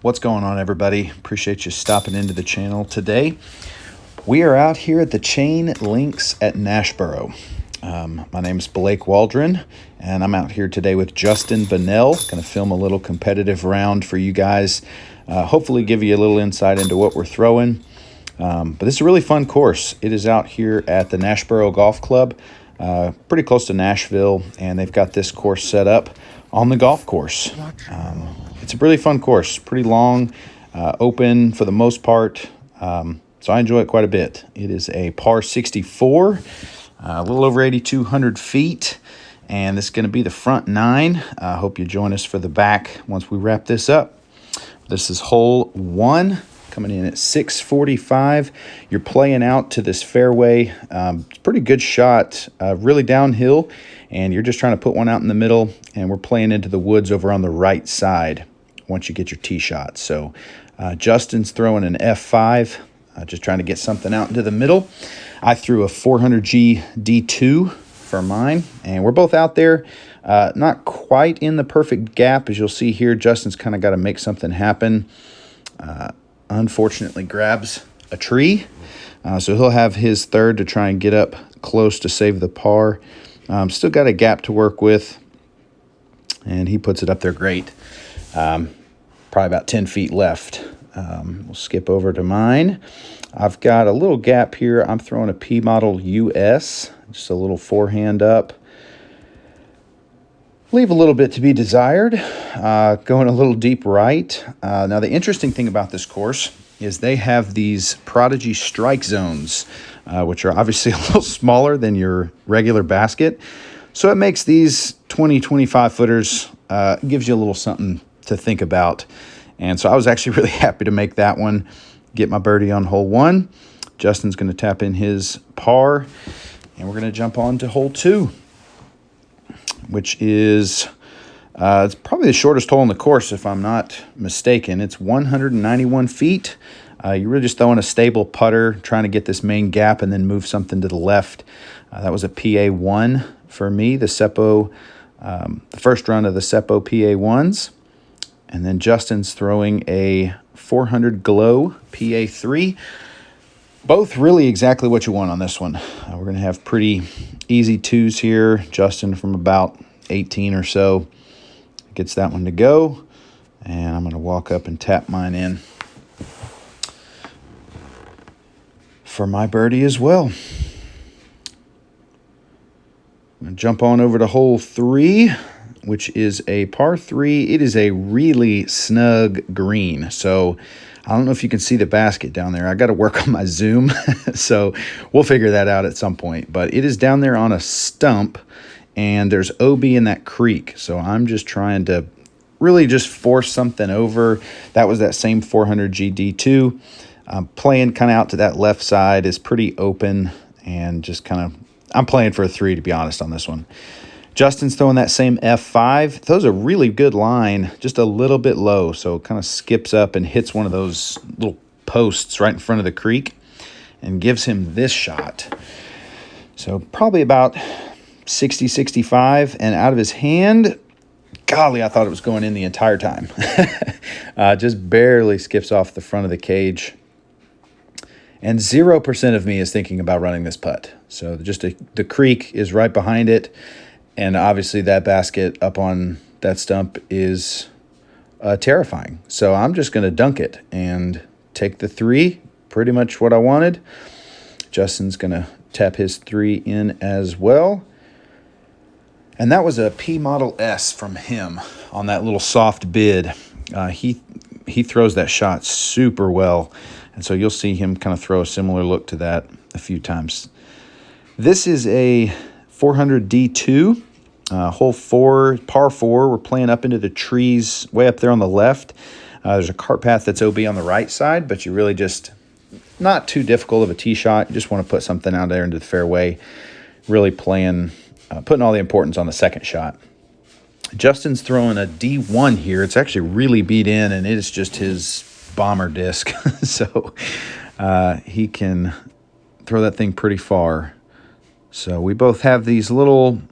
What's going on, everybody? Appreciate you stopping into the channel today. We are out here at the Chain Links at Nashboro. My name is Blake Waldron, and I'm out here today with Justin Bunnell. Going to film a little competitive round for you guys. Hopefully give you a little insight into what we're throwing. But this is a really fun course. It is out here at the Nashboro Golf Club, pretty close to Nashville, and they've got this course set up on the golf course. It's a really fun course, pretty long, open for the most part, so I enjoy it quite a bit. It is a par 64, a little over 8,200 feet, and this is going to be the front nine. I hope you join us for the back once we wrap this up. This is hole 1, coming in at 645. You're playing out to this fairway. It's a pretty good shot, really downhill, and you're just trying to put one out in the middle, and we're playing into the woods over on the right side once you get your tee shot. So Justin's throwing an F5, just trying to get something out into the middle. I threw a 400G D2 for mine, and we're both out there, not quite in the perfect gap. As you'll see here, Justin's kind of got to make something happen. Unfortunately grabs a tree, so he'll have his third to try and get up close to save the par. Still got a gap to work with, and he puts it up there great. Probably about 10 feet left. We'll skip over to mine. I've got a little gap here. I'm throwing a P model US, just a little forehand up. Leave a little bit to be desired, going a little deep right. Now, the interesting thing about this course is they have these Prodigy strike zones, which are obviously a little smaller than your regular basket. So it makes these 20, 25 footers, gives you a little something to think about. And so I was actually really happy to make that one, get my birdie on hole 1. Justin's going to tap in his par, and we're going to jump on to hole 2, which is it's probably the shortest hole in the course, if I'm not mistaken. It's 191 feet. You're really just throwing a stable putter, trying to get this main gap and then move something to the left. That was a PA1 for me, the Seppo, the first run of the Seppo PA1s. And then Justin's throwing a 400 Glow PA3. Both really exactly what you want on this one. We're going to have pretty easy twos here. Justin from about 18 or so gets that one to go. And I'm going to walk up and tap mine in for my birdie as well. I'm going to jump on over to hole 3, which is a par 3. It is a really snug green. So I don't know if you can see the basket down there. I got to work on my zoom, so we'll figure that out at some point. But it is down there on a stump, and there's OB in that creek. So I'm just trying to really just force something over. That was that same 400G D2. Playing kind of out to that left side is pretty open, and just kind of, I'm playing for a 3, to be honest, on this one. Justin's throwing that same F5. Throws a really good line, just a little bit low, so it kind of skips up and hits one of those little posts right in front of the creek and gives him this shot. So probably about 60, 65, and out of his hand, golly, I thought it was going in the entire time. Just barely skips off the front of the cage. And 0% of me is thinking about running this putt. So just the creek is right behind it. And obviously that basket up on that stump is terrifying. So I'm just going to dunk it and take the 3, pretty much what I wanted. Justin's going to tap his 3 in as well. And that was a P Model S from him on that little soft bid. He throws that shot super well. And so you'll see him kind of throw a similar look to that a few times. This is a 400 D2. Hole 4, par 4, we're playing up into the trees way up there on the left. There's a cart path that's OB on the right side, but you really just, not too difficult of a tee shot. You just want to put something out there into the fairway. Really playing, putting all the importance on the second shot. Justin's throwing a D1 here. It's actually really beat in, and it is just his bomber disc. So he can throw that thing pretty far. So we both have these little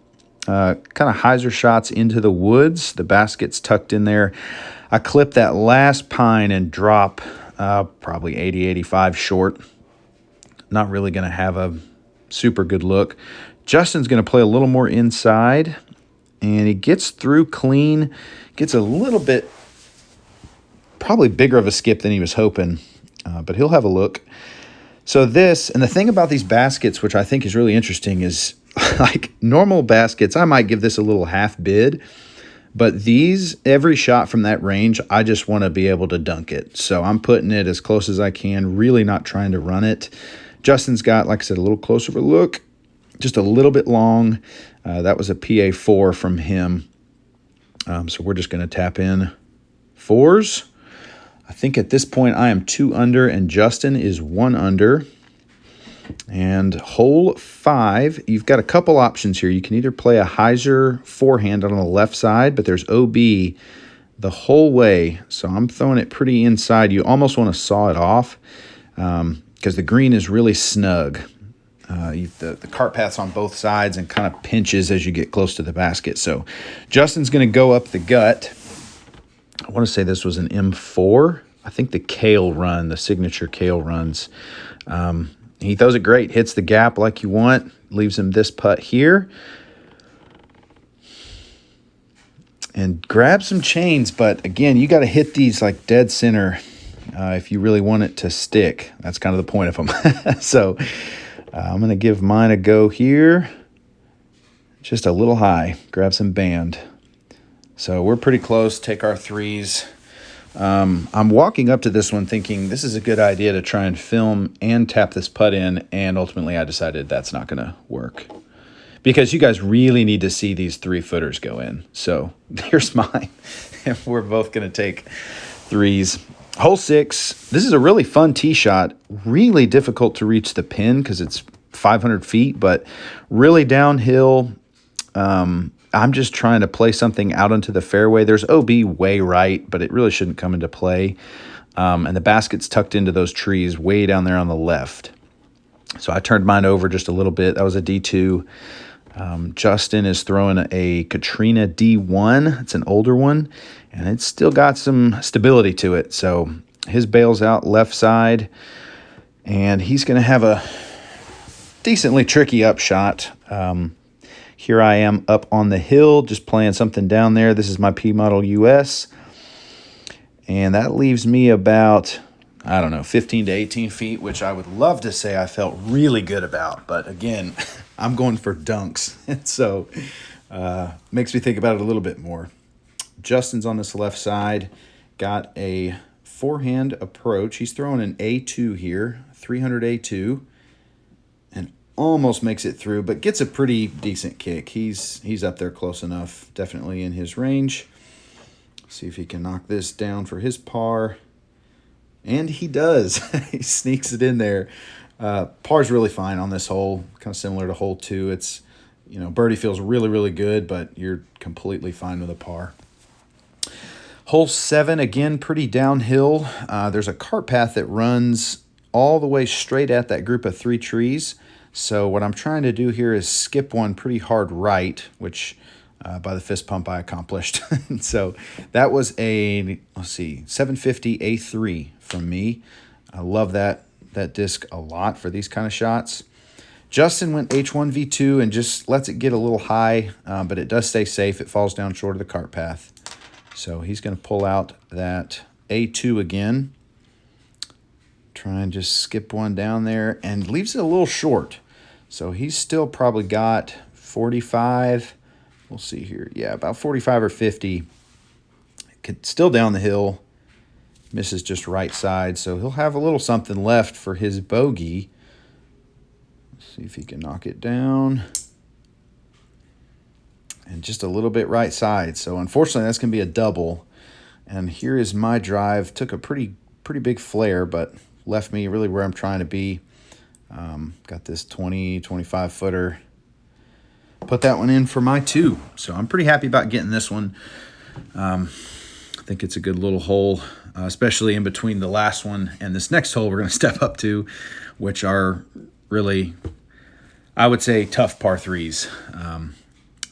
kind of hyzer shots into the woods. The basket's tucked in there. I clip that last pine and drop probably 80, 85 short. Not really going to have a super good look. Justin's going to play a little more inside, and he gets through clean. Gets a little bit, probably bigger of a skip than he was hoping, but he'll have a look. So this, and the thing about these baskets, which I think is really interesting, is like normal baskets, I might give this a little half bid, but these, every shot from that range, I just want to be able to dunk it. So I'm putting it as close as I can, really not trying to run it. Justin's got, like I said, a little closer of a look, just a little bit long. That was a PA4 from him. So we're just going to tap in 4s. I think at this point I am 2 under and Justin is 1 under. And hole 5, you've got a couple options here. You can either play a hyzer forehand on the left side, but there's OB the whole way. So I'm throwing it pretty inside. You almost want to saw it off because the green is really snug. The cart path's on both sides and kind of pinches as you get close to the basket. So Justin's going to go up the gut. I want to say this was an M4. I think the Kale run, the signature Kale runs. He throws it great, hits the gap like you want, leaves him this putt here. And grab some chains, but again, you got to hit these like dead center if you really want it to stick. That's kind of the point of them. So I'm going to give mine a go here. Just a little high. Grab some band. So we're pretty close. Take our 3s. I'm walking up to this one thinking this is a good idea to try and film and tap this putt in, and ultimately I decided that's not going to work because you guys really need to see these 3-footers go in. So here's mine, and we're both going to take 3s. Hole 6, this is a really fun tee shot. Really difficult to reach the pin because it's 500 feet, but really downhill. I'm just trying to play something out into the fairway. There's OB way right, but it really shouldn't come into play. And the basket's tucked into those trees way down there on the left. So I turned mine over just a little bit. That was a D2. Justin is throwing a Katrina D1. It's an older one, and it's still got some stability to it. So his bail's out left side, and he's going to have a decently tricky upshot. Here I am up on the hill, just playing something down there. This is my P Model US. And that leaves me about, 15 to 18 feet, which I would love to say I felt really good about. But again, I'm going for dunks. And so makes me think about it a little bit more. Justin's on this left side. Got a forehand approach. He's throwing an A2 here, 300 A2. And almost makes it through, but gets a pretty decent kick. He's up there close enough, definitely in his range. See if he can knock this down for his par. And he does. He sneaks it in there. Par's really fine on this hole, kind of similar to hole 2. It's, birdie feels really, really good, but you're completely fine with a par. Hole 7, again, pretty downhill. There's a cart path that runs all the way straight at that group of 3 trees. So what I'm trying to do here is skip one pretty hard right, which by the fist pump I accomplished. So that was a, 750 A3 from me. I love that disc a lot for these kind of shots. Justin went H1 V2 and just lets it get a little high, but it does stay safe. It falls down short of the cart path. So he's going to pull out that A2 again. Try and just skip one down there and leaves it a little short. So he's still probably got 45. We'll see here. Yeah, about 45 or 50. Still down the hill. Misses just right side. So he'll have a little something left for his bogey. Let's see if he can knock it down. And just a little bit right side. So unfortunately, that's going to be a double. And here is my drive. Took a pretty big flare, but left me really where I'm trying to be. Got this 25 footer. Put that one in for my 2. So I'm pretty happy about getting this one. I think it's a good little hole, especially in between the last one and this next hole we're going to step up to, which are really, I would say, tough par 3s.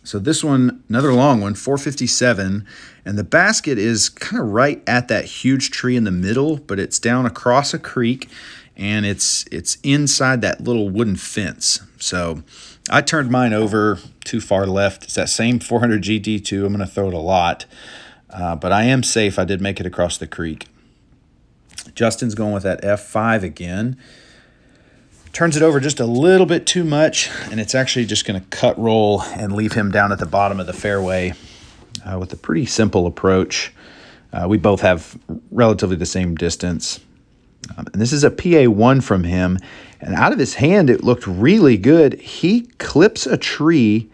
So this one, Another long one, 457. And the basket is kind of right at that huge tree in the middle, but it's down across a creek, and it's inside that little wooden fence. So I turned mine over too far left. It's that same 400 GT2. I'm going to throw it a lot, but I am safe. I did make it across the creek. Justin's going with that F5 again. Turns it over just a little bit too much, and it's actually just going to cut roll and leave him down at the bottom of the fairway with a pretty simple approach. We both have relatively the same distance. And this is a PA1 from him, and out of his hand it looked really good. He clips a tree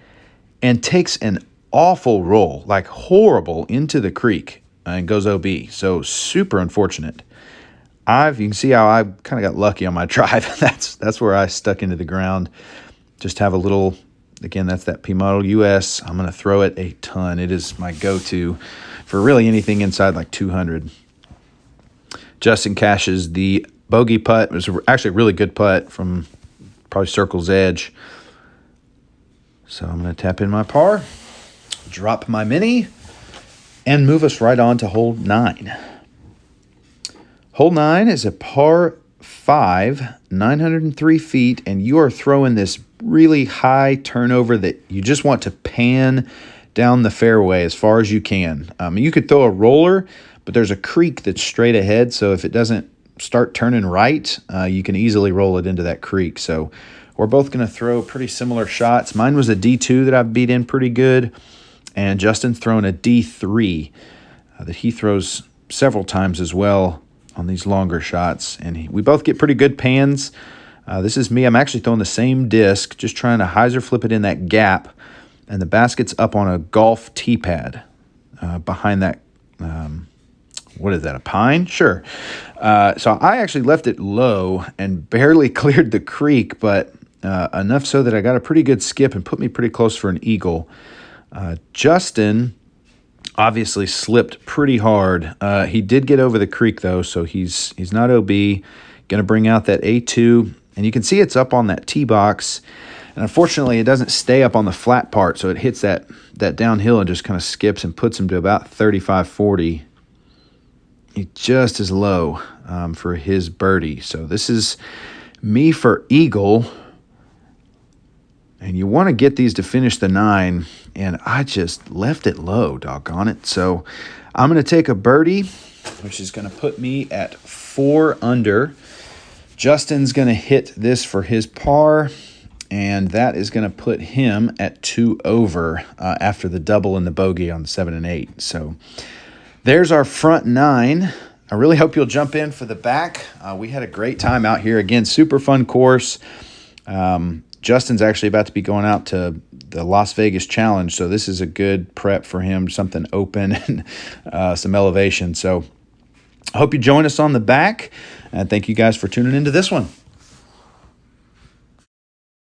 and takes an awful roll, like horrible, into the creek and goes OB. So super unfortunate. You can see how I kind of got lucky on my drive. That's where I stuck into the ground. Just have a little, again, that's that P Model US. I'm going to throw it a ton. It is my go-to for really anything inside like 200. Justin cashes the bogey putt. It was actually a really good putt from probably circle's edge. So I'm going to tap in my par, drop my mini, and move us right on to hole 9. Hole 9 is a par 5, 903 feet, and you are throwing this really high turnover that you just want to pan down the fairway as far as you can. You could throw a roller, but there's a creek that's straight ahead, so if it doesn't start turning right, you can easily roll it into that creek. So we're both going to throw pretty similar shots. Mine was a D2 that I beat in pretty good, and Justin's throwing a D3 that he throws several times as well on these longer shots, and we both get pretty good pans. This is me. I'm actually throwing the same disc, just trying to hyzer flip it in that gap, and the basket's up on a golf tee pad behind that. What is that, a pine? Sure. So I actually left it low and barely cleared the creek, but enough so that I got a pretty good skip and put me pretty close for an eagle. Justin obviously slipped pretty hard. He did get over the creek, though, so he's not OB. Going to bring out that A2, and you can see it's up on that tee box. And unfortunately, it doesn't stay up on the flat part, so it hits that downhill and just kind of skips and puts him to about 35, 40. He just is low for his birdie. So this is me for eagle. And you want to get these to finish the 9, and I just left it low, doggone it. So I'm going to take a birdie, which is going to put me at 4 under. Justin's going to hit this for his par, and that is going to put him at 2 over after the double and the bogey on 7 and 8. So there's our front 9. I really hope you'll jump in for the back. We had a great time out here. Again, super fun course. Justin's actually about to be going out to the Las Vegas Challenge, so this is a good prep for him, something open and some elevation. So I hope you join us on the back, and thank you guys for tuning into this one.